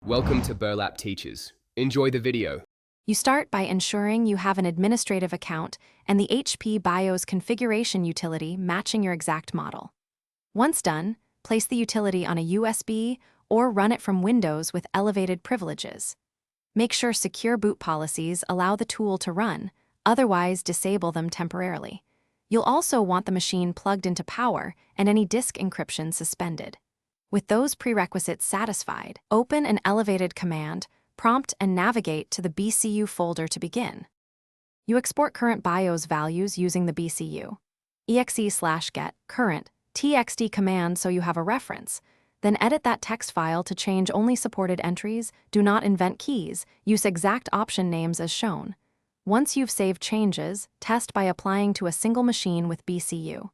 Welcome to Burlap Teachers. Enjoy the video. You start by ensuring you have an administrative account and the HP BIOS configuration utility matching your exact model. Once done, place the utility on a USB or run it from Windows with elevated privileges. Make sure secure boot policies allow the tool to run, otherwise disable them temporarily. You'll also want the machine plugged into power and any disk encryption suspended. With those prerequisites satisfied, open an elevated command, prompt and navigate to the BCU folder to begin. You export current BIOS values using the BCU. exe/get current txt command so you have a reference. Then edit that text file to change only supported entries, do not invent keys, use exact option names as shown. Once you've saved changes, test by applying to a single machine with BCU.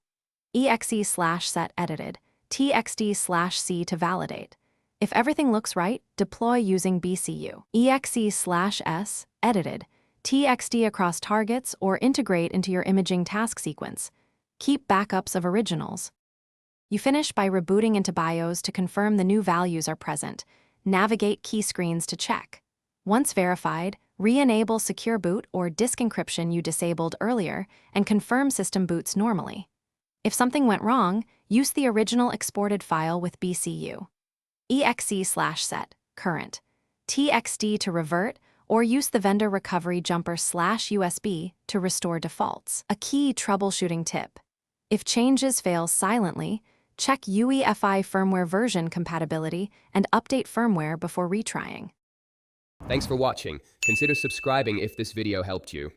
exe/set edited txt/c to validate. If everything looks right, deploy using BCU. exe/s edited txt across targets or integrate into your imaging task sequence. Keep backups of originals. You finish by rebooting into BIOS to confirm the new values are present. Navigate key screens to check. Once verified, re-enable secure boot or disk encryption you disabled earlier and confirm system boots normally. If something went wrong, use the original exported file with BCU. exe/set current txt to revert or use the vendor recovery jumper/USB to restore defaults. A key troubleshooting tip. If changes fail silently, check UEFI firmware version compatibility and update firmware before retrying. Thanks for watching. Consider subscribing if this video helped you.